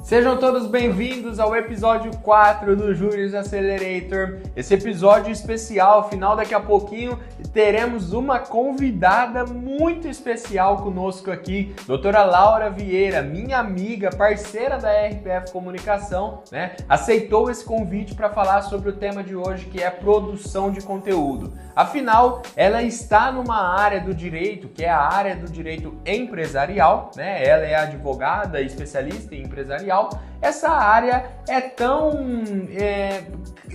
Sejam todos bem-vindos ao episódio 4 do Juris Accelerator. Esse episódio especial, final daqui a pouquinho, teremos uma convidada muito especial conosco aqui, doutora Laura Vieira, minha amiga, parceira da RPF Comunicação, né? Aceitou esse convite para falar sobre o tema de hoje, que é produção de conteúdo. Afinal, ela está numa área do direito, que é a área do direito empresarial, né? Ela é advogada e especialista em empresarial. Essa área é tão...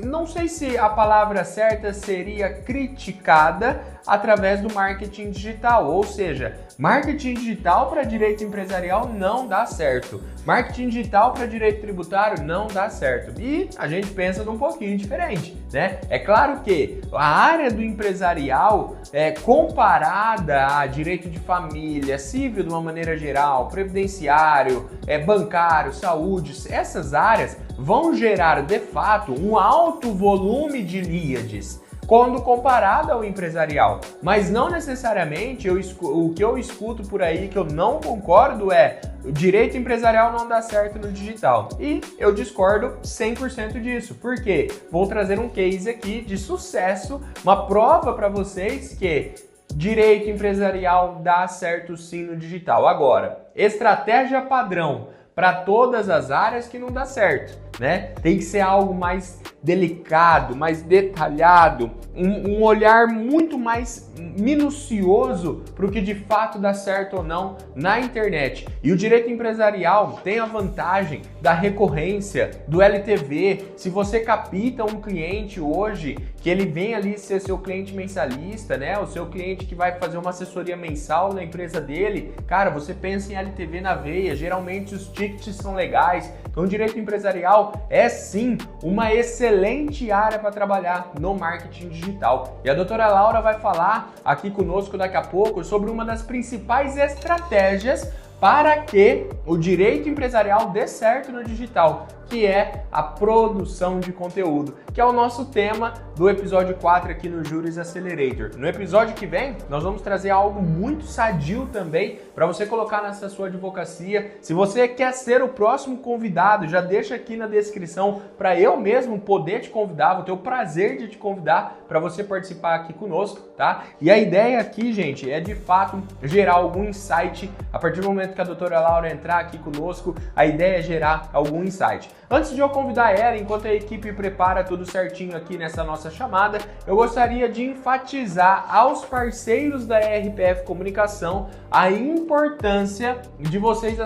não sei se a palavra certa seria criticada através do marketing digital, ou seja, marketing digital para direito empresarial não dá certo, marketing digital para direito tributário não dá certo, e a gente pensa de um pouquinho diferente, né? É claro que a área do empresarial, comparada a direito de família, civil de uma maneira geral, previdenciário, bancário, saúde, essas áreas vão gerar de fato um alto volume de leads quando comparado ao empresarial, mas não necessariamente o que eu escuto por aí que eu não concordo é o direito empresarial não dá certo no digital, e eu discordo 100% disso. Por quê? Vou trazer um case aqui de sucesso, uma prova para vocês que direito empresarial dá certo sim no digital. Agora, estratégia padrão para todas as áreas que não dá certo, né? Tem que ser algo mais delicado, mais detalhado, um olhar muito mais minucioso para o que de fato dá certo ou não na internet. E o direito empresarial tem a vantagem da recorrência, do LTV. Se você capta um cliente hoje, que ele vem ali ser seu cliente mensalista, né? O seu cliente que vai fazer uma assessoria mensal na empresa dele, cara, você pensa em LTV na veia, geralmente os tickets são legais. Então o direito empresarial é sim uma excelente área para trabalhar no marketing digital. E a doutora Laura vai falar aqui conosco daqui a pouco sobre uma das principais estratégias para que o direito empresarial dê certo no digital, que é a produção de conteúdo, que é o nosso tema do episódio 4 aqui no Juris Accelerator. No episódio que vem, nós vamos trazer algo muito sadio também para você colocar nessa sua advocacia. Se você quer ser o próximo convidado, já deixa aqui na descrição para eu mesmo poder te convidar, vou ter o prazer de te convidar para você participar aqui conosco, tá? E a ideia aqui, gente, é de fato gerar algum insight a partir do momento que a doutora Laura entrar aqui conosco. A ideia é gerar algum insight. Antes de eu convidar ela, enquanto a equipe prepara tudo certinho aqui nessa nossa chamada, eu gostaria de enfatizar aos parceiros da RPF Comunicação a importância de vocês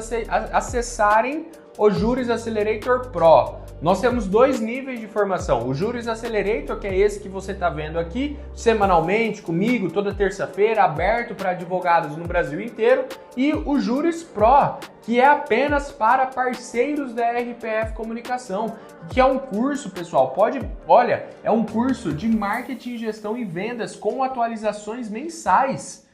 acessarem o Juris Accelerator Pro. Nós temos dois níveis de formação. O Juris Accelerator, que é esse que você está vendo aqui, semanalmente, comigo, toda terça-feira, aberto para advogados no Brasil inteiro. E o Juris Pro, que é apenas para parceiros da RPF Comunicação, que é um curso, pessoal, é um curso de marketing, gestão e vendas com atualizações mensais.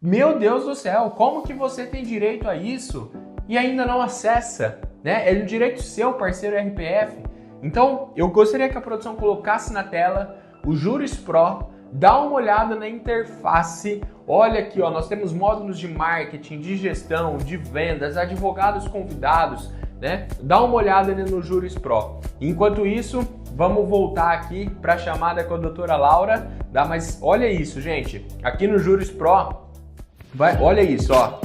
Meu Deus do céu, como que você tem direito a isso e ainda não acessa, né? É um direito seu, parceiro RPF. Então, eu gostaria que a produção colocasse na tela o Juris Pro, dá uma olhada na interface. Olha aqui, ó, nós temos módulos de marketing, de gestão, de vendas, advogados convidados, né? Dá uma olhada no Juris Pro. Enquanto isso, vamos voltar aqui para a chamada com a doutora Laura, tá? Mas olha isso, gente. Aqui no Juris Pro, olha isso, ó.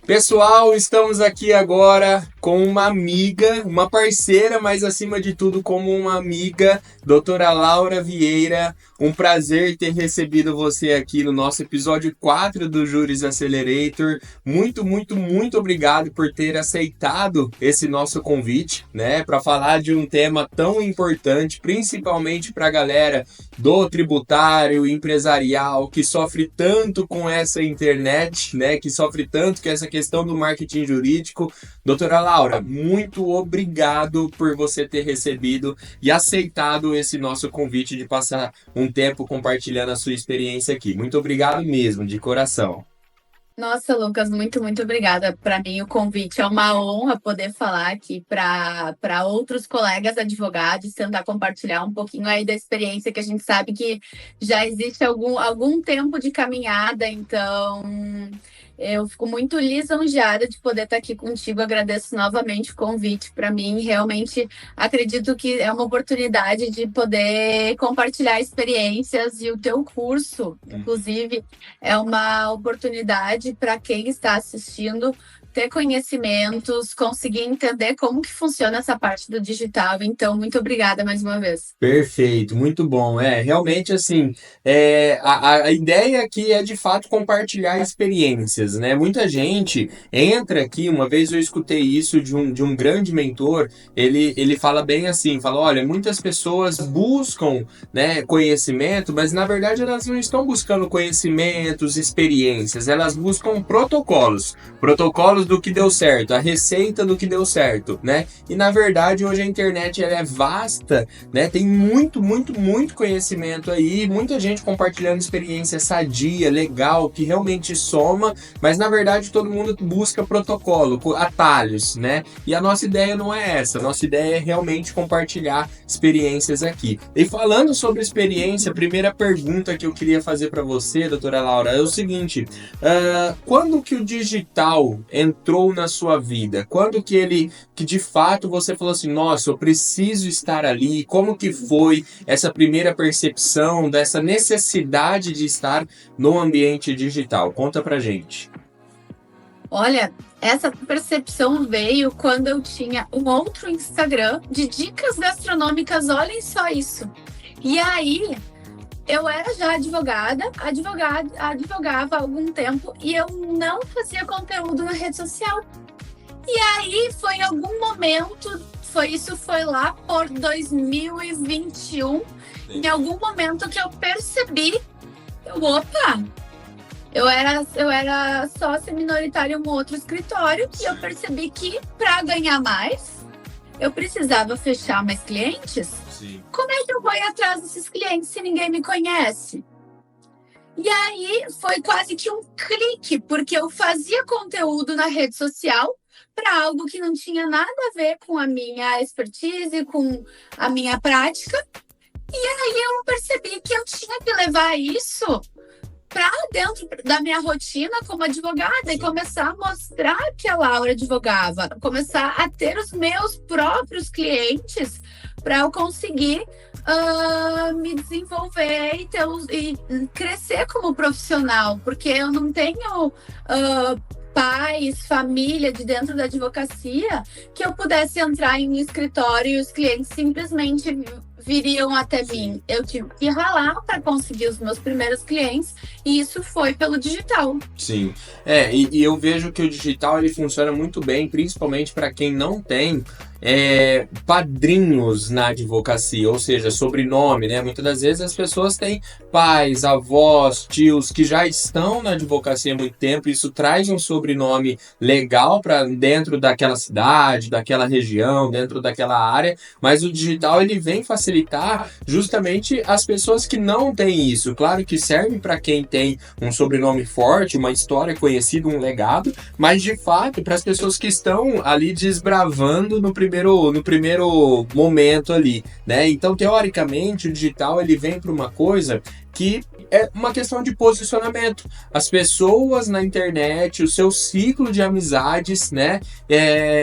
Pessoal, estamos aqui agora com uma amiga, uma parceira, mas acima de tudo como uma amiga, doutora Laura Vieira. Um prazer ter recebido você aqui no nosso episódio 4 do Juris Accelerator. Muito, muito, muito obrigado por ter aceitado esse nosso convite, né, para falar de um tema tão importante, principalmente para a galera do tributário, empresarial, que sofre tanto com essa internet, né, que sofre tanto com essa questão do marketing jurídico. Doutora Laura, muito obrigado por você ter recebido e aceitado esse nosso convite de passar um tempo compartilhando a sua experiência aqui. Muito obrigado mesmo, de coração. Nossa, Lucas, muito obrigada. Para mim, o convite é uma honra poder falar aqui para outros colegas advogados, tentar compartilhar um pouquinho aí da experiência que a gente sabe que já existe algum tempo de caminhada, então eu fico muito lisonjeada de poder estar aqui contigo. Agradeço novamente o convite. Para mim, realmente acredito que é uma oportunidade de poder compartilhar experiências e o teu curso, inclusive, é uma oportunidade para quem está assistindo ter conhecimentos, conseguir entender como que funciona essa parte do digital. Então, muito obrigada mais uma vez. Perfeito, muito bom. Realmente assim, a ideia aqui é de fato compartilhar experiências, né? Muita gente entra aqui, uma vez eu escutei isso de um grande mentor, ele fala bem assim, fala, olha, muitas pessoas buscam, né, conhecimento, mas na verdade elas não estão buscando conhecimentos, experiências, elas buscam protocolos do que deu certo, a receita do que deu certo, né? E na verdade hoje a internet ela é vasta, né? Tem muito conhecimento aí, muita gente compartilhando experiência sadia, legal, que realmente soma, mas na verdade todo mundo busca protocolo, atalhos, né? E a nossa ideia não é essa, a nossa ideia é realmente compartilhar experiências aqui. E falando sobre experiência, a primeira pergunta que eu queria fazer para você, doutora Laura, é o seguinte: quando que o digital entrou na sua vida? Quando que de fato você falou assim, nossa, eu preciso estar ali? Como que foi essa primeira percepção dessa necessidade de estar no ambiente digital? Conta pra gente. Olha, essa percepção veio quando eu tinha um outro Instagram de dicas gastronômicas, olhem só isso. E aí, eu era já advogava há algum tempo e eu não fazia conteúdo na rede social. E aí, foi em algum momento, foi lá por 2021, em algum momento que eu percebi, opa, eu era sócia minoritária em um outro escritório e eu percebi que para ganhar mais, eu precisava fechar mais clientes. Sim. Como é que eu vou ir atrás desses clientes se ninguém me conhece? E aí foi quase que um clique, porque eu fazia conteúdo na rede social para algo que não tinha nada a ver com a minha expertise, com a minha prática. E aí eu percebi que eu tinha que levar isso para dentro da minha rotina como advogada e começar a mostrar que a Laura advogava, começar a ter os meus próprios clientes para eu conseguir me desenvolver e crescer como profissional, porque eu não tenho pais, família de dentro da advocacia que eu pudesse entrar em um escritório e os clientes simplesmente viriam até mim. Eu tive que ralar para conseguir os meus primeiros clientes e isso foi pelo digital. Sim, e eu vejo que o digital ele funciona muito bem, principalmente para quem não tem padrinhos na advocacia, ou seja, sobrenome, né? Muitas das vezes as pessoas têm pais, avós, tios que já estão na advocacia há muito tempo, isso traz um sobrenome legal para dentro daquela cidade, daquela região, dentro daquela área, mas o digital ele vem facilitar justamente as pessoas que não têm isso. Claro que serve para quem tem um sobrenome forte, uma história conhecida, um legado, mas de fato para as pessoas que estão ali desbravando no primeiro momento ali, né? Então, teoricamente, o digital ele vem para uma coisa que é uma questão de posicionamento. As pessoas na internet, o seu ciclo de amizades, né,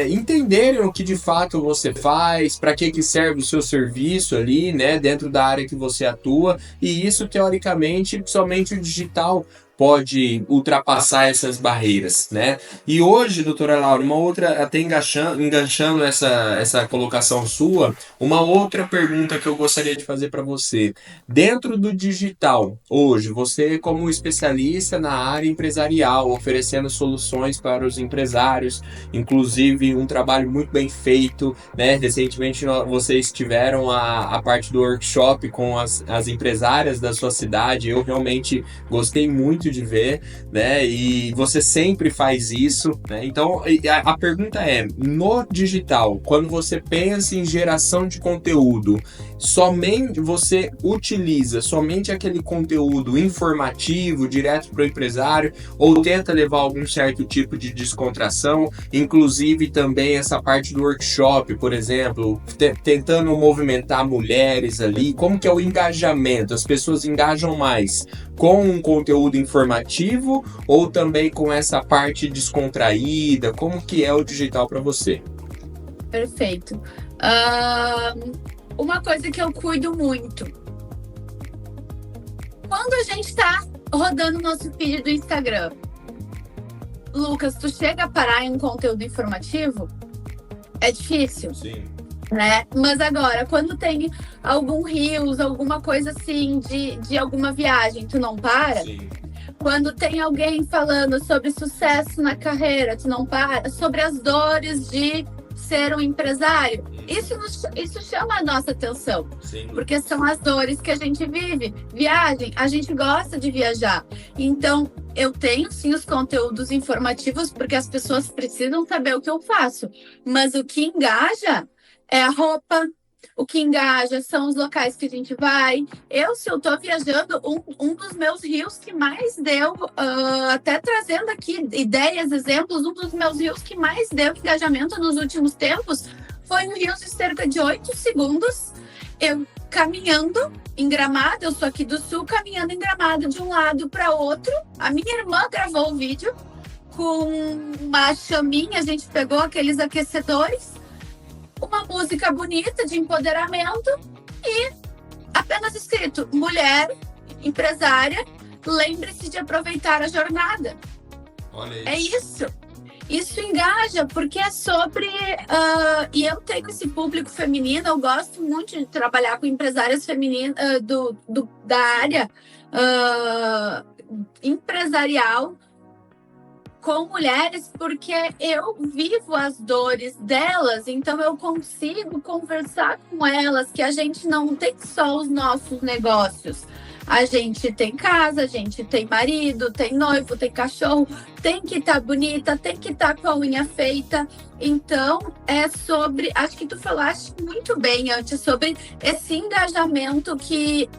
entenderem o que de fato você faz, para que serve o seu serviço ali, né, dentro da área que você atua, e isso, teoricamente, somente o digital pode ultrapassar essas barreiras, né? E hoje, doutora Laura, uma outra, até enganchando essa colocação sua, uma outra pergunta que eu gostaria de fazer para você. Dentro do digital, hoje, você como especialista na área empresarial, oferecendo soluções para os empresários, inclusive um trabalho muito bem feito, né? Recentemente vocês tiveram a parte do workshop com as empresárias da sua cidade, eu realmente gostei muito de ver, né? E você sempre faz isso, né? Então a pergunta é: no digital, quando você pensa em geração de conteúdo, somente você utiliza somente aquele conteúdo informativo direto para o empresário ou tenta levar algum certo tipo de descontração, inclusive também essa parte do workshop, por exemplo, tentando movimentar mulheres ali, como que é o engajamento? As pessoas engajam mais com um conteúdo informativo ou também com essa parte descontraída? Como que é o digital para você? Perfeito. Uma coisa que eu cuido muito. Quando a gente tá rodando nosso feed do Instagram, Lucas, tu chega a parar em um conteúdo informativo? É difícil. Sim. Né? Mas agora, quando tem algum reels, alguma coisa assim de alguma viagem, tu não para? Sim. Quando tem alguém falando sobre sucesso na carreira, tu não para? Sobre as dores de ser um empresário, isso chama a nossa atenção. Sim. Porque são as dores que a gente vive. Viagem, a gente gosta de viajar. Então, eu tenho sim os conteúdos informativos, porque as pessoas precisam saber o que eu faço. Mas o que engaja é a roupa, o que engaja são os locais que a gente vai. Se eu tô viajando, um dos meus reels que mais deu, até trazendo aqui ideias, exemplos, um dos meus reels que mais deu engajamento nos últimos tempos foi um reel de cerca de 8 segundos, eu caminhando em Gramado, eu sou aqui do Sul, caminhando em Gramado de um lado para outro. A minha irmã gravou o vídeo com uma chaminha, a gente pegou aqueles aquecedores, uma música bonita de empoderamento e apenas escrito: mulher, empresária, lembre-se de aproveitar a jornada. Olha isso. É isso. Isso engaja, porque é sobre... e eu tenho esse público feminino, eu gosto muito de trabalhar com empresárias femininas da área empresarial, com mulheres, porque eu vivo as dores delas, então eu consigo conversar com elas que a gente não tem só os nossos negócios. A gente tem casa, a gente tem marido, tem noivo, tem cachorro, tem que estar bonita, tem que estar com a unha feita. Então, é sobre... Acho que tu falaste muito bem antes sobre esse engajamento que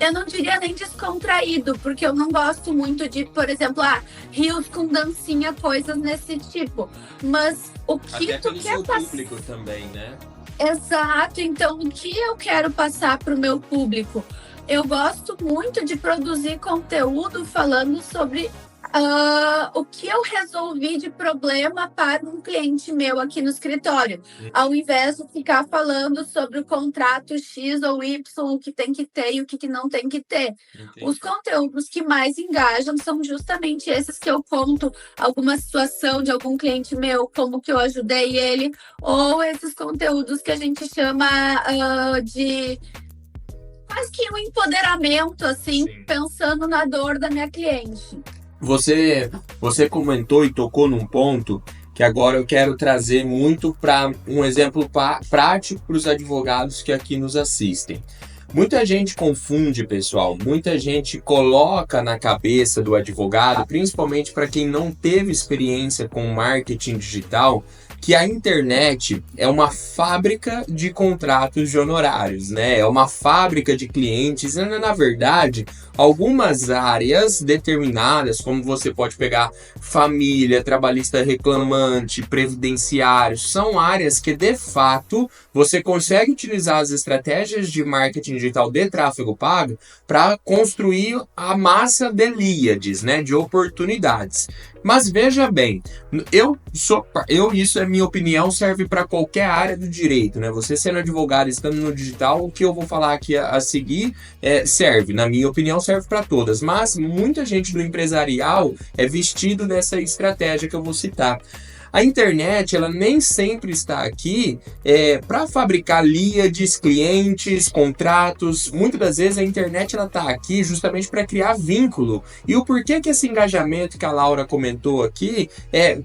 eu não diria nem descontraído, porque eu não gosto muito de, por exemplo, reels com dancinha, coisas nesse tipo. Mas o que até tu quer passar... público também, né? Exato. Então, o que eu quero passar para o meu público? Eu gosto muito de produzir conteúdo falando sobre o que eu resolvi de problema para um cliente meu aqui no escritório, ao invés de ficar falando sobre o contrato X ou Y, o que tem que ter e o que não tem que ter. Entendi. Os conteúdos que mais engajam são justamente esses que eu conto alguma situação de algum cliente meu, como que eu ajudei ele, ou esses conteúdos que a gente chama de... quase que um empoderamento, assim, sim, pensando na dor da minha cliente. Você comentou e tocou num ponto que agora eu quero trazer muito para um exemplo prático para os advogados que aqui nos assistem. Muita gente confunde, pessoal, muita gente coloca na cabeça do advogado, principalmente para quem não teve experiência com marketing digital, que a internet é uma fábrica de contratos de honorários, né? É uma fábrica de clientes. E, na verdade, algumas áreas determinadas, como você pode pegar família, trabalhista reclamante, previdenciário, são áreas que, de fato, você consegue utilizar as estratégias de marketing digital de tráfego pago para construir a massa de leads, né? De oportunidades. Mas veja bem, isso é minha opinião, serve para qualquer área do direito, né? Você sendo advogado, estando no digital, o que eu vou falar aqui a seguir serve, na minha opinião, serve para todas. Mas muita gente do empresarial é vestido dessa estratégia que eu vou citar. A internet, ela nem sempre está aqui para fabricar leads, clientes, contratos. Muitas das vezes a internet ela está aqui justamente para criar vínculo. E o porquê que esse engajamento que a Laura comentou aqui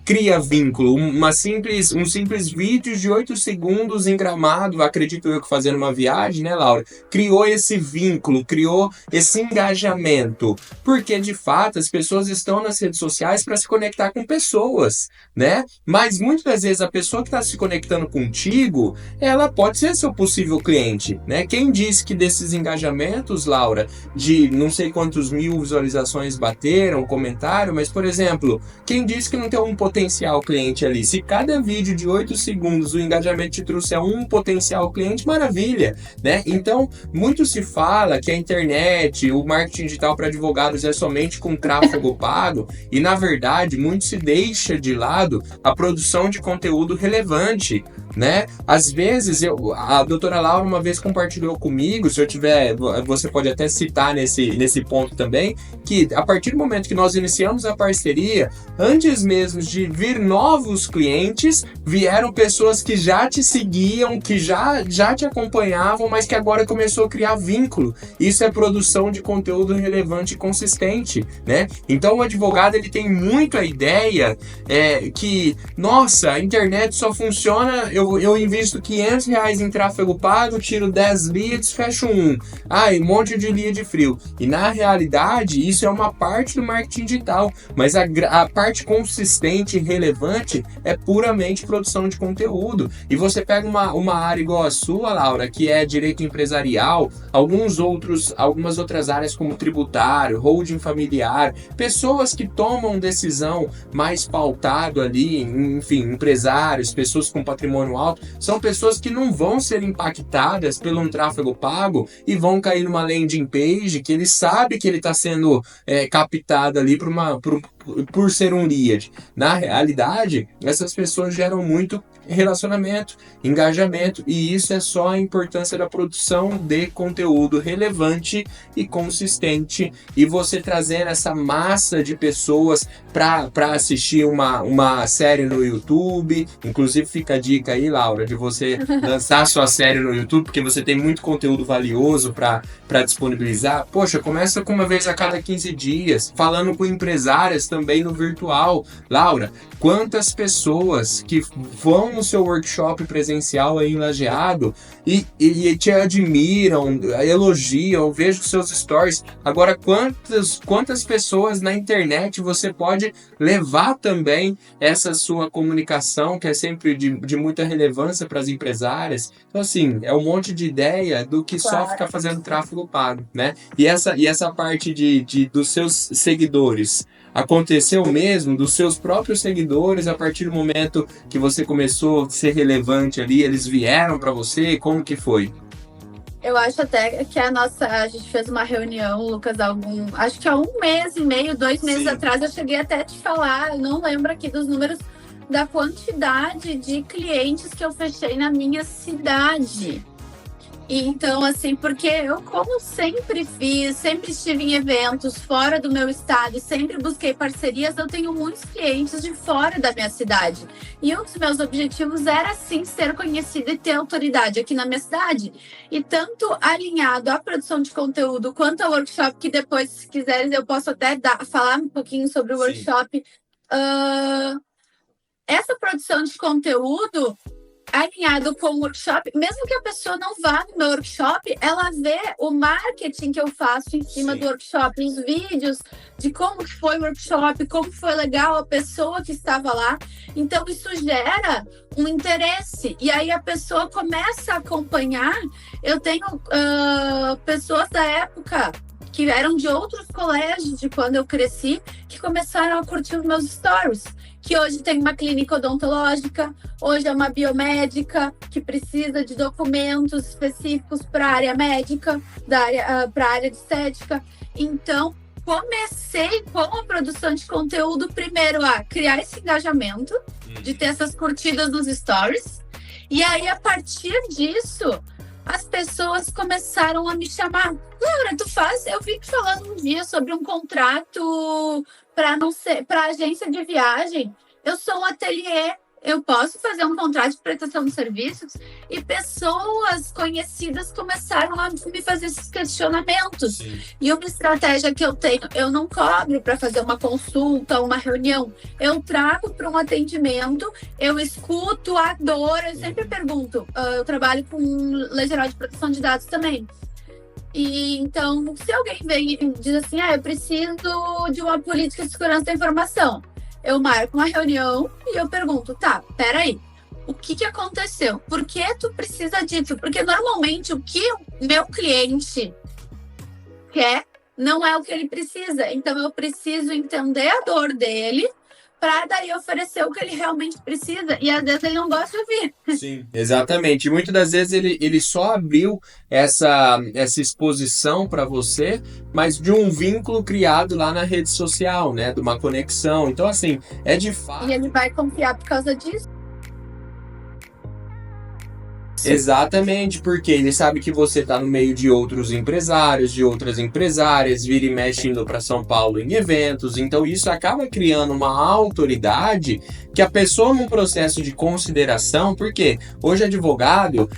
cria vínculo? Um simples vídeo de 8 segundos em Gramado, acredito eu que fazendo uma viagem, né, Laura? Criou esse vínculo, criou esse engajamento. Porque, de fato, as pessoas estão nas redes sociais para se conectar com pessoas, né? Mas muitas das vezes a pessoa que está se conectando contigo, ela pode ser seu possível cliente, né? Quem disse que desses engajamentos, Laura, de não sei quantos mil visualizações bateram, comentário, mas, por exemplo, quem disse que não tem um potencial cliente ali? Se cada vídeo de 8 segundos o engajamento te trouxer um potencial cliente, maravilha, né? Então, muito se fala que a internet, o marketing digital para advogados é somente com tráfego pago, e na verdade, muito se deixa de lado a produção de conteúdo relevante, né? Às vezes, a doutora Laura uma vez compartilhou comigo, se eu tiver, você pode até citar nesse ponto também, que a partir do momento que nós iniciamos a parceria, antes mesmo de vir novos clientes, vieram pessoas que já te seguiam, que já te acompanhavam, mas que agora começou a criar vínculo. Isso é produção de conteúdo relevante e consistente, né? Então o advogado ele tem muito a ideia que, nossa, a internet só funciona, eu invisto R$500 em tráfego pago, tiro 10 leads, fecho um. Um monte de lead frio. E na realidade, isso é uma parte do marketing digital, mas a parte consistente e relevante é puramente produção de conteúdo. E você pega uma área igual a sua, Laura, que é direito empresarial, algumas outras áreas como tributário, holding familiar, pessoas que tomam decisão mais pautado ali, enfim, empresários, pessoas com patrimônio alto, são pessoas que não vão ser impactadas pelo um tráfego pago e vão cair numa landing page que ele sabe que ele está sendo captado ali por ser um lead. Na realidade, essas pessoas geram muito relacionamento, engajamento, e isso é só a importância da produção de conteúdo relevante e consistente, e você trazer essa massa de pessoas para assistir uma série no YouTube. Inclusive fica a dica aí, Laura, de você lançar sua série no YouTube, porque você tem muito conteúdo valioso para disponibilizar. Poxa, começa com uma vez a cada 15 dias, falando com empresárias também no virtual. Laura, quantas pessoas que vão no seu workshop presencial aí em Lajeado e te admiram, elogiam, vejo seus stories. Agora, quantas pessoas na internet você pode levar também essa sua comunicação, que é sempre de muita relevância para as empresárias? Então, assim, é um monte de ideia do que só ficar fazendo tráfego pago, né? E essa parte dos seus seguidores, aconteceu mesmo dos seres próprios seguidores, a partir do momento que você começou a ser relevante ali, eles vieram para você? Como que foi? Eu acho até que a gente fez uma reunião, Lucas, acho que há 1 mês e meio, 2 meses atrás, eu cheguei até a te falar, eu não lembro aqui dos números, da quantidade de clientes que eu fechei na minha cidade. E então, assim, porque eu, como sempre estive em eventos fora do meu estado e sempre busquei parcerias, eu tenho muitos clientes de fora da minha cidade. E um dos meus objetivos era, sim, ser conhecida e ter autoridade aqui na minha cidade. E tanto alinhado à produção de conteúdo quanto ao workshop, que depois, se quiseres, eu posso até falar um pouquinho sobre o workshop. Essa produção de conteúdo alinhado com o workshop, mesmo que a pessoa não vá no meu workshop, ela vê o marketing que eu faço em cima do workshop, os vídeos de como que foi o workshop, como foi legal a pessoa que estava lá. Então, isso gera um interesse. E aí a pessoa começa a acompanhar. Eu tenho pessoas da época que eram de outros colégios de quando eu cresci, que começaram a curtir os meus stories. Que hoje tem uma clínica odontológica, hoje é uma biomédica que precisa de documentos específicos para a área médica, para a área de estética. Então, comecei com a produção de conteúdo, primeiro a criar esse engajamento, de ter essas curtidas nos stories. E aí, a partir disso, as pessoas começaram a me chamar. Laura, eu vi falando um dia sobre um contrato para agência de viagem. Eu sou um ateliê, eu posso fazer um contrato de prestação de serviços? E pessoas conhecidas começaram a me fazer esses questionamentos. Sim. E uma estratégia que eu tenho, eu não cobro para fazer uma consulta, uma reunião. Eu trago para um atendimento, eu escuto a dor, eu sempre pergunto. Eu trabalho com Lei Geral de Proteção de Dados também. E então, se alguém vem e diz assim, eu preciso de uma política de segurança da informação, eu marco uma reunião e eu pergunto, tá, peraí, o que aconteceu? Por que tu precisa disso? Porque normalmente o que o meu cliente quer não é o que ele precisa. Então eu preciso entender a dor dele para daí oferecer o que ele realmente precisa. E às vezes ele não gosta de ouvir. Sim, exatamente. E muitas das vezes ele só abriu essa exposição para você, mas de um vínculo criado lá na rede social, né? De uma conexão. Então, assim, é de fato. E ele vai confiar por causa disso. Exatamente, porque ele sabe que você está no meio de outros empresários, de outras empresárias, vira e mexe indo para São Paulo em eventos, então isso acaba criando uma autoridade que a pessoa num processo de consideração, porque hoje advogado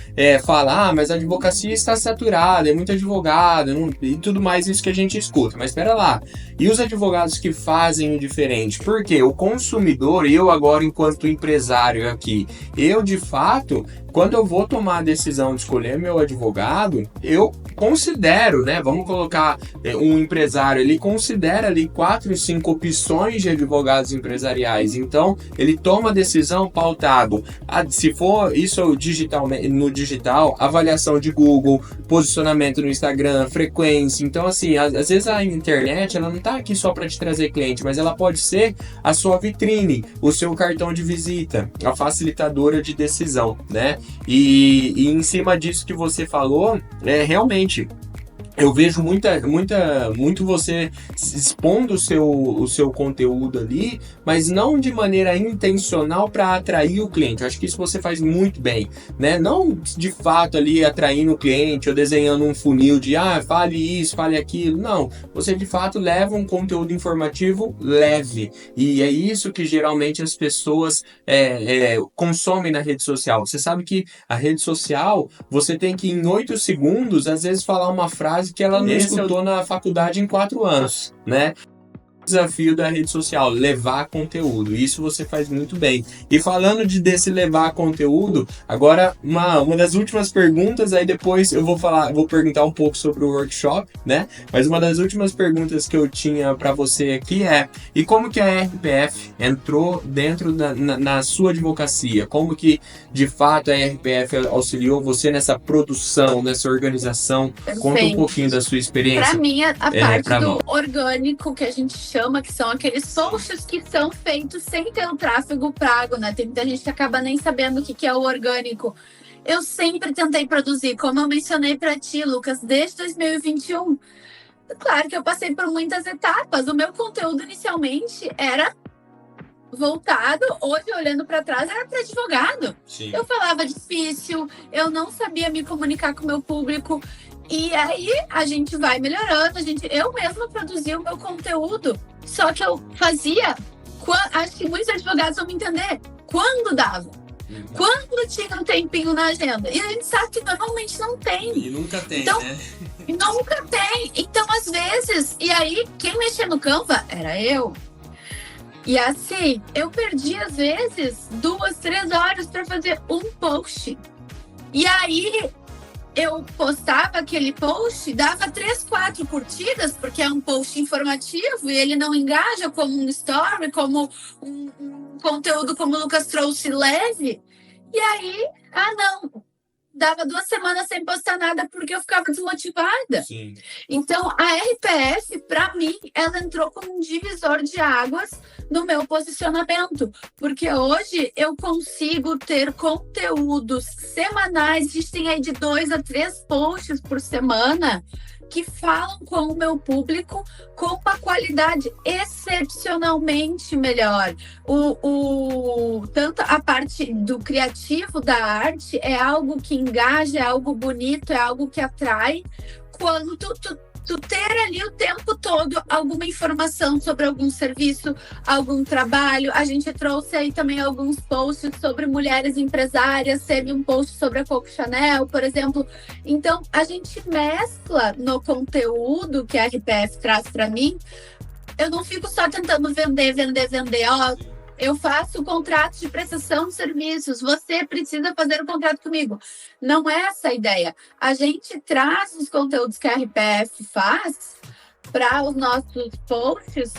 fala, mas a advocacia está saturada, é muito advogado, e tudo mais isso que a gente escuta, mas espera lá, e os advogados que fazem o diferente? Porque o consumidor, eu agora enquanto empresário aqui, eu de fato, quando eu vou tomar a decisão de escolher meu advogado, eu considero, né? Vamos colocar um empresário, ele considera ali 4, 5 opções de advogados empresariais. Então, ele toma a decisão pautado. Se for isso no digital, avaliação de Google, posicionamento no Instagram, frequência. Então, assim, às vezes a internet, ela não está aqui só para te trazer cliente, mas ela pode ser a sua vitrine, o seu cartão de visita, a facilitadora de decisão, né? E em cima disso que você falou, realmente, eu vejo muito você expondo o seu conteúdo ali, mas não de maneira intencional para atrair o cliente. Eu acho que isso você faz muito bem, né? Não de fato ali atraindo o cliente ou desenhando um funil de fale isso, fale aquilo. Não, você de fato leva um conteúdo informativo leve. E é isso que geralmente as pessoas consomem na rede social. Você sabe que a rede social, você tem que em 8 segundos, às vezes, falar uma frase que ela não escutou na faculdade em 4 anos, né? O desafio da rede social, levar conteúdo. Isso você faz muito bem. E falando desse levar conteúdo, agora uma das últimas perguntas, aí depois eu vou perguntar um pouco sobre o workshop, né? Mas uma das últimas perguntas que eu tinha para você aqui e como que a RPF entrou dentro na sua advocacia? Como que, de fato, a RPF auxiliou você nessa produção, nessa organização? Perfeito. Conta um pouquinho da sua experiência. Para mim, a parte do orgânico que a gente chama, que são aqueles posts que são feitos sem ter o tráfego pago, né? Tem muita gente que acaba nem sabendo o que é o orgânico. Eu sempre tentei produzir, como eu mencionei para ti, Lucas, desde 2021. Claro que eu passei por muitas etapas. O meu conteúdo inicialmente era voltado, hoje olhando para trás, era para advogado. Sim. Eu falava difícil, eu não sabia me comunicar com o meu público. E aí a gente vai melhorando, eu mesma produzia o meu conteúdo, só que eu fazia, acho que muitos advogados vão me entender, quando dava. Quando tinha um tempinho na agenda. E a gente sabe que normalmente não tem. E nunca tem, então, né? Nunca tem. Então, às vezes, e aí, quem mexia no Canva era eu. E assim, eu perdi, às vezes, 2, 3 horas para fazer um post. E aí, eu postava aquele post, dava 3, 4 curtidas, porque é um post informativo e ele não engaja como um story, como um conteúdo como o Lucas trouxe leve. E aí, não, dava 2 semanas sem postar nada porque eu ficava desmotivada. Sim. Então, a RPF, para mim, ela entrou como um divisor de águas no meu posicionamento, porque hoje eu consigo ter conteúdos semanais, existem aí de 2 a 3 posts por semana que falam com o meu público com uma qualidade excepcionalmente melhor. Tanto a parte do criativo da arte é algo que engaja, é algo bonito, é algo que atrai, quando tu ter ali o tempo todo alguma informação sobre algum serviço, algum trabalho. A gente trouxe aí também alguns posts sobre mulheres empresárias, teve um post sobre a Coco Chanel, por exemplo. Então, a gente mescla no conteúdo que a RPF traz para mim. Eu não fico só tentando vender. Eu faço contratos de prestação de serviços. Você precisa fazer o contrato comigo. Não é essa a ideia. A gente traz os conteúdos que a RPF faz para os nossos posts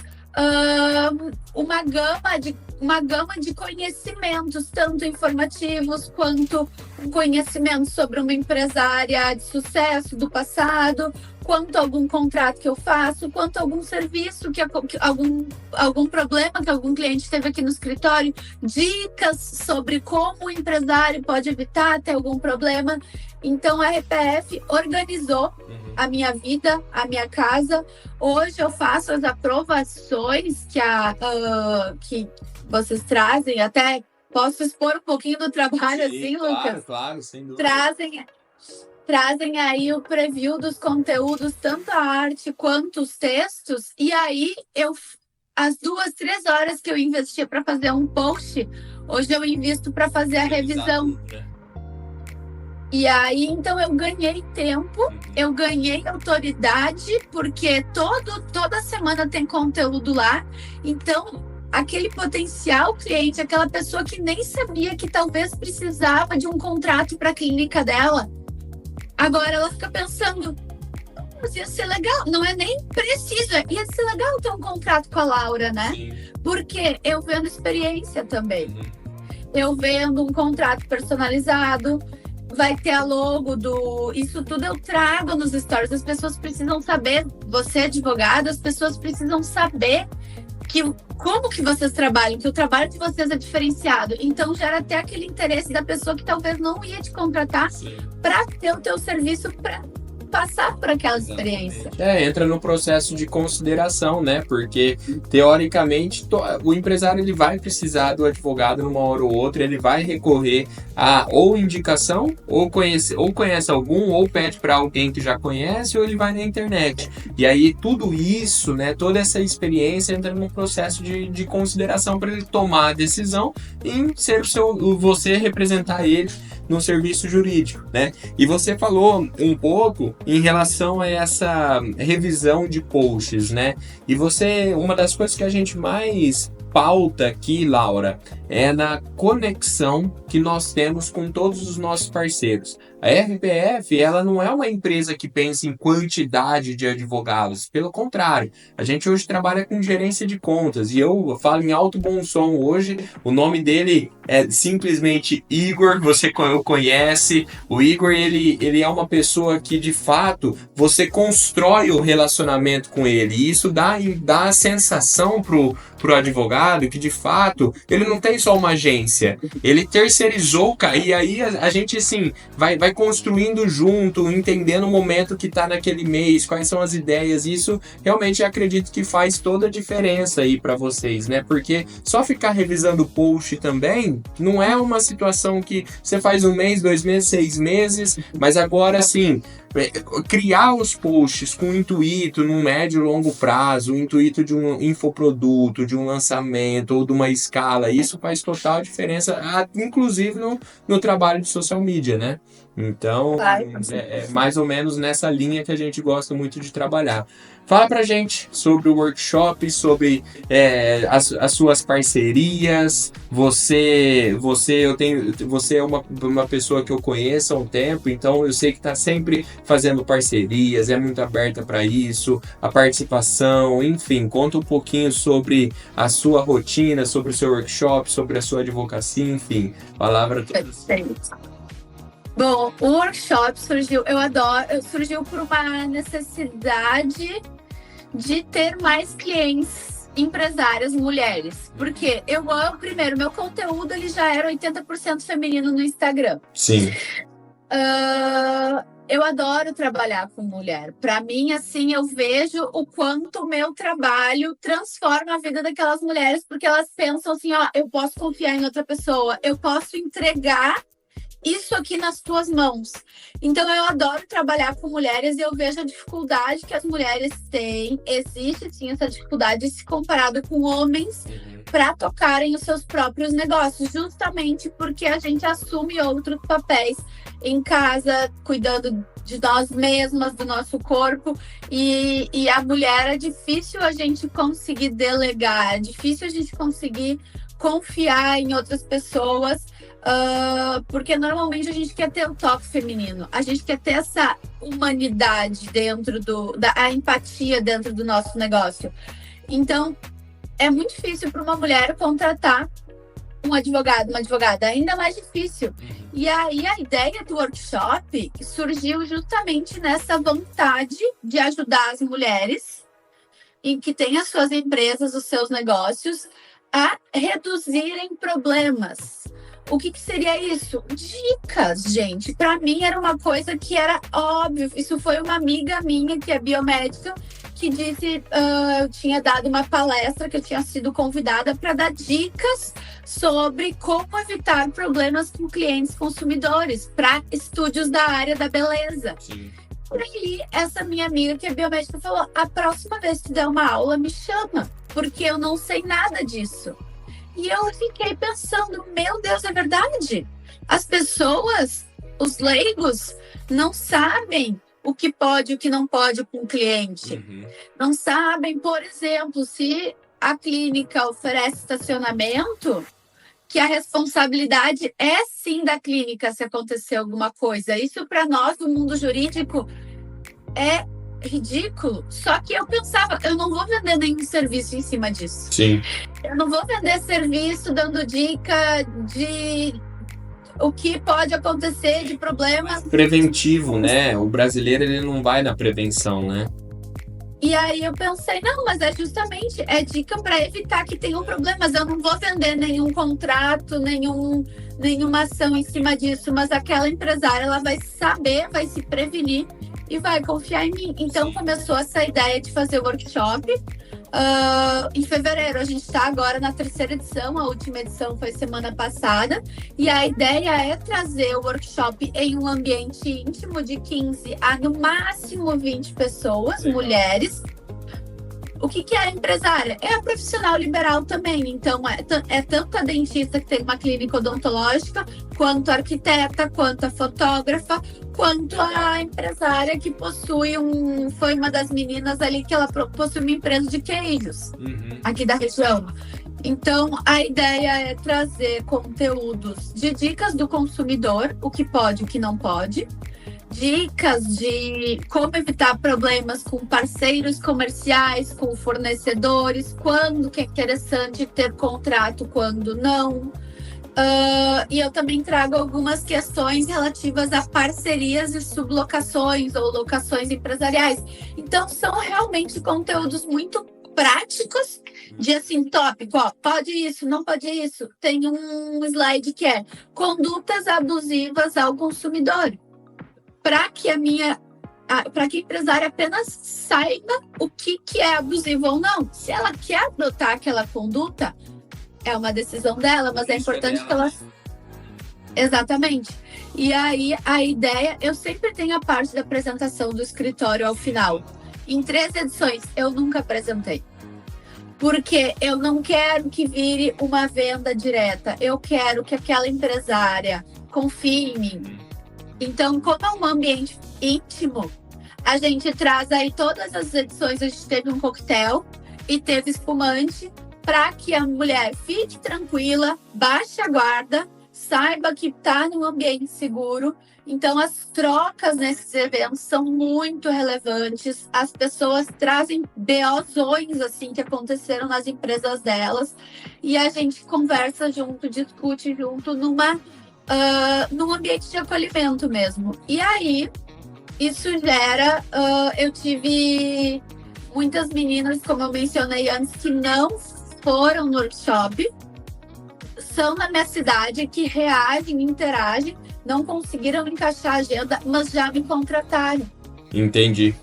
uma gama de conhecimentos, tanto informativos quanto um conhecimento sobre uma empresária de sucesso do passado, quanto algum contrato que eu faço, quanto algum serviço, algum problema que algum cliente teve aqui no escritório, dicas sobre como o empresário pode evitar ter algum problema. Então, a RPF organizou a minha vida, a minha casa. Hoje eu faço as aprovações que vocês trazem, até posso expor um pouquinho do trabalho. Sim, assim, claro, Lucas? Claro, sem dúvida. Trazem aí o preview dos conteúdos, tanto a arte quanto os textos, e aí as 2-3 horas que eu investia para fazer um post, hoje eu invisto para fazer a revisão. E aí, então, eu ganhei tempo, eu ganhei autoridade, porque toda semana tem conteúdo lá. Então, aquele potencial cliente, aquela pessoa que nem sabia que talvez precisava de um contrato para a clínica dela, agora ela fica pensando, mas ia ser legal, não é nem preciso, ia ser legal ter um contrato com a Laura, né? Sim. Porque eu vendo experiência também. Eu vendo um contrato personalizado, vai ter a logo isso tudo eu trago nos stories. As pessoas precisam saber, você é advogado, as pessoas precisam saber como que vocês trabalham, que o trabalho de vocês é diferenciado. Então gera até aquele interesse da pessoa que talvez não ia te contratar para ter o teu serviço para passar por aquela experiência. Entra no processo de consideração, né? Porque, teoricamente, o empresário ele vai precisar do advogado numa hora ou outra, ele vai recorrer a ou indicação, ou conhece algum, ou pede para alguém que já conhece, ou ele vai na internet. E aí, tudo isso, né? Toda essa experiência entra no processo de consideração para ele tomar a decisão em ser você representar ele no serviço jurídico, né? E você falou um pouco em relação a essa revisão de posts, né? E uma das coisas que a gente mais pauta aqui, Laura, é na conexão que nós temos com todos os nossos parceiros. A RPF, ela não é uma empresa que pensa em quantidade de advogados. Pelo contrário, a gente hoje trabalha com gerência de contas. E eu falo em alto bom som hoje. O nome dele é simplesmente Igor. Você conhece. O Igor, ele é uma pessoa que, de fato, você constrói o relacionamento com ele. E isso dá a sensação pro advogado que, de fato, ele não tem só uma agência. Ele terceirizou, e aí a gente, assim, vai construindo junto, entendendo o momento que está naquele mês, quais são as ideias. Isso realmente acredito que faz toda a diferença aí para vocês, né? Porque só ficar revisando o post também não é uma situação que você faz 1 mês, 2 meses, 6 meses, mas agora, assim, criar os posts com o intuito, num médio e longo prazo, o intuito de um infoproduto, de um lançamento ou de uma escala, isso faz total diferença, inclusive no trabalho de social media, né? Então, é mais ou menos nessa linha que a gente gosta muito de trabalhar. Fala pra gente sobre o workshop, sobre as suas parcerias. Você é uma pessoa que eu conheço há um tempo, então eu sei que tá sempre fazendo parcerias, é muito aberta para isso, a participação, enfim, conta um pouquinho sobre a sua rotina, sobre o seu workshop, sobre a sua advocacia, enfim, palavra toda. Bom, o workshop surgiu por uma necessidade de ter mais clientes empresárias mulheres. Porque primeiro, meu conteúdo ele já era 80% feminino no Instagram. Sim. Eu adoro trabalhar com mulher. Para mim, assim, eu vejo o quanto o meu trabalho transforma a vida daquelas mulheres, porque elas pensam assim, eu posso confiar em outra pessoa, eu posso entregar isso aqui nas tuas mãos. Então, eu adoro trabalhar com mulheres e eu vejo a dificuldade que as mulheres têm. Existe, sim, essa dificuldade se comparado com homens para tocarem os seus próprios negócios, justamente porque a gente assume outros papéis em casa, cuidando de nós mesmas, do nosso corpo. E a mulher é difícil a gente conseguir delegar, é difícil a gente conseguir confiar em outras pessoas. Porque normalmente a gente quer ter o toque feminino, a gente quer ter essa humanidade dentro a empatia dentro do nosso negócio. Então, é muito difícil para uma mulher contratar um advogado, uma advogada, ainda mais difícil. E aí a ideia do workshop surgiu justamente nessa vontade de ajudar as mulheres em que têm as suas empresas, os seus negócios, a reduzirem problemas. O que seria isso? Dicas, gente. Para mim era uma coisa que era óbvio. Isso foi uma amiga minha que é biomédica que disse, eu tinha dado uma palestra, que eu tinha sido convidada para dar dicas sobre como evitar problemas com clientes consumidores para estúdios da área da beleza. Sim. E aí, essa minha amiga que é biomédica falou, a próxima vez que der uma aula, me chama, porque eu não sei nada disso. E eu fiquei pensando, meu Deus, é verdade? As pessoas, os leigos, não sabem o que pode e o que não pode com o cliente. Não sabem, por exemplo, se a clínica oferece estacionamento, que a responsabilidade é sim da clínica se acontecer alguma coisa. Isso para nós, do mundo jurídico, é ridículo. Só que eu pensava, eu não vou vender nenhum serviço em cima disso. Sim. Eu não vou vender serviço dando dica de o que pode acontecer de problemas. Preventivo, né? O brasileiro, ele não vai na prevenção, né? E aí eu pensei, não, mas é justamente, é dica para evitar que tenham problemas. Eu não vou vender nenhum contrato, nenhuma ação em cima disso, mas aquela empresária, ela vai saber, vai se prevenir e vai confiar em mim. Então começou essa ideia de fazer o workshop. Em fevereiro, a gente está agora na 3ª edição, a última edição foi semana passada, e a ideia é trazer o workshop em um ambiente íntimo de 15 a no máximo 20 pessoas, mulheres. O que é a empresária? É a profissional liberal também, então é tanto a dentista que tem uma clínica odontológica, quanto a arquiteta, quanto a fotógrafa, quanto a empresária que possui foi uma das meninas ali que ela possui uma empresa de queijos, aqui da região. Então, a ideia é trazer conteúdos de dicas do consumidor, o que pode, o que não pode, dicas de como evitar problemas com parceiros comerciais, com fornecedores, quando que é interessante ter contrato, quando não. E eu também trago algumas questões relativas a parcerias e sublocações ou locações empresariais. Então, são realmente conteúdos muito práticos de assim, tópico, ó, pode isso, não pode isso. Tem um slide que é condutas abusivas ao consumidor. Para que a empresária apenas saiba o que é abusivo ou não. Se ela quer adotar aquela conduta, é uma decisão dela, mas é importante que ela... Exatamente. E aí, a ideia... Eu sempre tenho a parte da apresentação do escritório ao final. Em 3 edições, eu nunca apresentei. Porque eu não quero que vire uma venda direta. Eu quero que aquela empresária confie em mim. Então, como é um ambiente íntimo, a gente traz aí todas as edições, a gente teve um coquetel e teve espumante para que a mulher fique tranquila, baixe a guarda, saiba que está num ambiente seguro. Então, as trocas nesses eventos são muito relevantes. As pessoas trazem BOzões assim, que aconteceram nas empresas delas e a gente conversa junto, discute junto num ambiente de acolhimento mesmo. E aí, isso gera... eu tive muitas meninas, como eu mencionei antes, que não foram no workshop, são na minha cidade, que reagem, interagem, não conseguiram encaixar a agenda, mas já me contrataram. Entendi.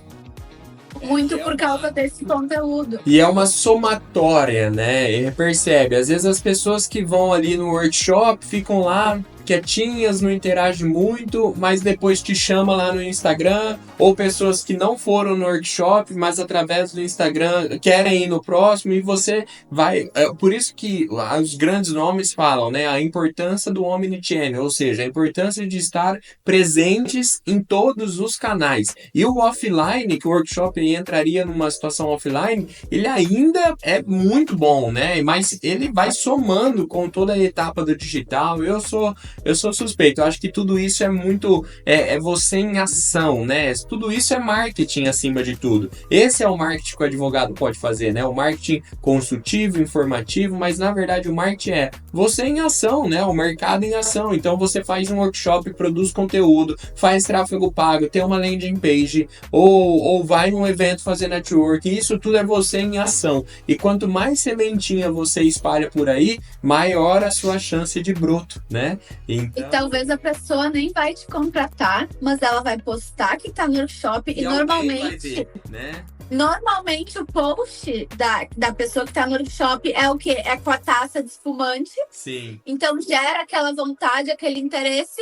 Muito por causa desse conteúdo. E é uma somatória, né? E percebe, às vezes as pessoas que vão ali no workshop ficam lá quietinhas, não interagem muito, mas depois te chama lá no Instagram, ou pessoas que não foram no workshop, mas através do Instagram querem ir no próximo, e você vai... por isso que os grandes nomes falam, né? A importância do omnichannel, ou seja, a importância de estar presentes em todos os canais. E o offline, que o workshop entraria numa situação offline, ele ainda é muito bom, né? Mas ele vai somando com toda a etapa do digital. Eu sou eu sou suspeito. Eu acho que tudo isso é muito... É você em ação, né? Tudo isso é marketing acima de tudo. Esse é o marketing que o advogado pode fazer, né? O marketing consultivo, informativo, mas na verdade o marketing é você em ação, né? O mercado em ação. Então você faz um workshop, produz conteúdo, faz tráfego pago, tem uma landing page, ou vai num evento fazer network. Isso tudo é você em ação. E quanto mais sementinha você espalha por aí, maior a sua chance de broto, né? Então... E talvez a pessoa nem vai te contratar, mas ela vai postar que tá no workshop e normalmente... Ver, né? Normalmente o post da pessoa que tá no workshop é o quê? É com a taça de espumante. Sim. Então gera aquela vontade, aquele interesse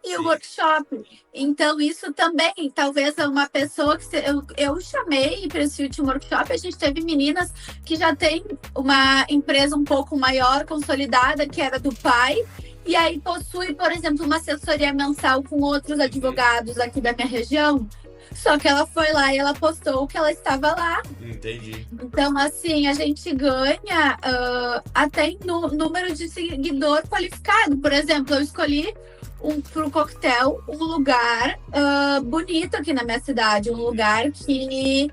e o workshop. Então isso também, talvez uma pessoa que eu chamei para esse último workshop, a gente teve meninas que já tem uma empresa um pouco maior, consolidada, que era do pai. E aí possui, por exemplo, uma assessoria mensal com outros advogados aqui da minha região. Só que ela foi lá e ela postou que ela estava lá. Entendi. Então, assim, a gente ganha até em número de seguidor qualificado. Por exemplo, eu escolhi pro coquetel um lugar bonito aqui na minha cidade. Um lugar que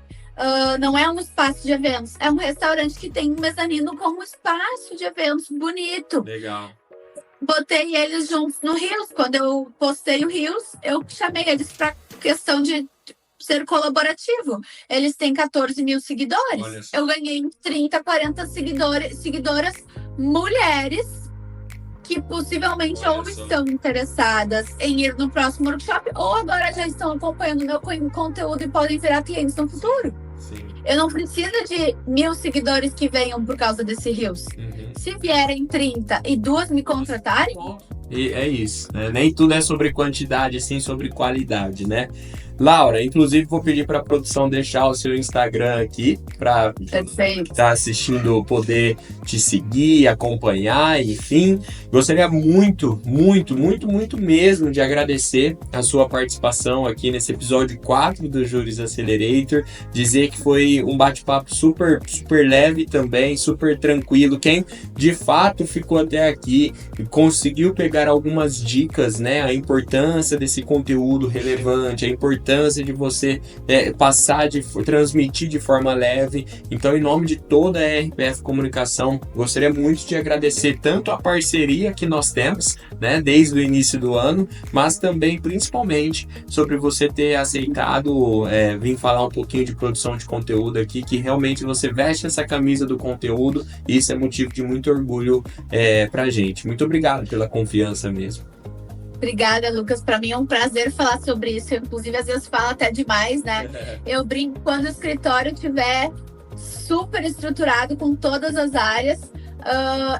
não é um espaço de eventos. É um restaurante que tem um mezanino com um espaço de eventos bonito. Legal. Botei eles juntos no Reels. Quando eu postei o Reels, eu chamei eles para questão de ser colaborativo. Eles têm 14 mil seguidores. Eu ganhei 30, 40 seguidoras mulheres que possivelmente ou estão interessadas em ir no próximo workshop ou agora já estão acompanhando meu conteúdo e podem virar clientes no futuro. Sim. Eu não preciso de 1000 seguidores que venham por causa desse Reels. Se vierem 30 e 2 me contratarem... E é isso, né? Nem tudo é sobre quantidade, sim sobre qualidade, né? Laura, inclusive vou pedir para a produção deixar o seu Instagram aqui para quem está assistindo poder te seguir, acompanhar, enfim. Gostaria muito mesmo de agradecer a sua participação aqui nesse episódio 4 do Juris Accelerator. Dizer que foi um bate-papo super leve também, super tranquilo. Quem de fato ficou até aqui e conseguiu pegar algumas dicas, né? A importância desse conteúdo relevante, a importância de você transmitir de forma leve. Então, em nome de toda a RPF Comunicação, gostaria muito de agradecer tanto a parceria que nós temos, né, desde o início do ano, mas também, principalmente, sobre você ter aceitado vir falar um pouquinho de produção de conteúdo aqui, que realmente você veste essa camisa do conteúdo e isso é motivo de muito orgulho pra gente. Muito obrigado pela confiança mesmo. Obrigada, Lucas. Para mim é um prazer falar sobre isso. Eu, inclusive, às vezes falo até demais, né? Eu brinco quando o escritório estiver super estruturado com todas as áreas.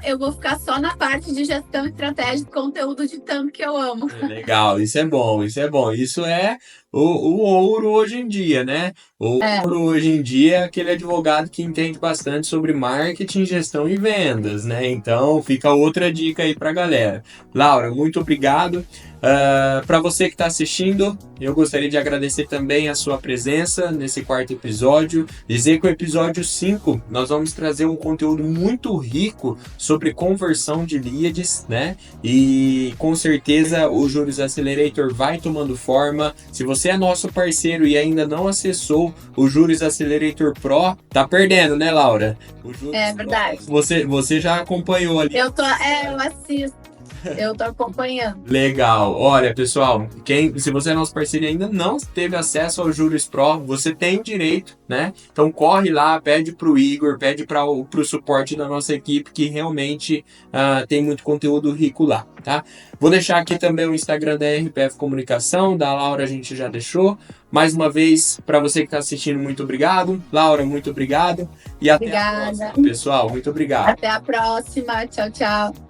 Eu vou ficar só na parte de gestão estratégica e conteúdo de tanto que eu amo. Legal, isso é bom. Isso é o ouro hoje em dia, né? O ouro hoje em dia é aquele advogado que entende bastante sobre marketing, gestão e vendas, né? Então fica outra dica aí pra galera. Laura, muito obrigado. Para você que está assistindo, eu gostaria de agradecer também a sua presença nesse 4º episódio. Dizer que o episódio 5 nós vamos trazer um conteúdo muito rico sobre conversão de leads, né? E com certeza o Juris Accelerator vai tomando forma. Se você é nosso parceiro e ainda não acessou o Juris Accelerator Pro, tá perdendo, né, Laura? O Juris verdade. Pro, você já acompanhou ali. Eu assisto. Eu tô acompanhando. Legal. Olha, pessoal, se você é nosso parceiro e ainda não teve acesso ao Juris Pro, você tem direito, né? Então corre lá, pede pro Igor, pede pro suporte da nossa equipe, que realmente tem muito conteúdo rico lá, tá? Vou deixar aqui também o Instagram da RPF Comunicação, da Laura a gente já deixou. Mais uma vez, para você que está assistindo, muito obrigado. Laura, muito obrigado. E até a próxima, pessoal. Muito obrigado. Até a próxima. Tchau, tchau.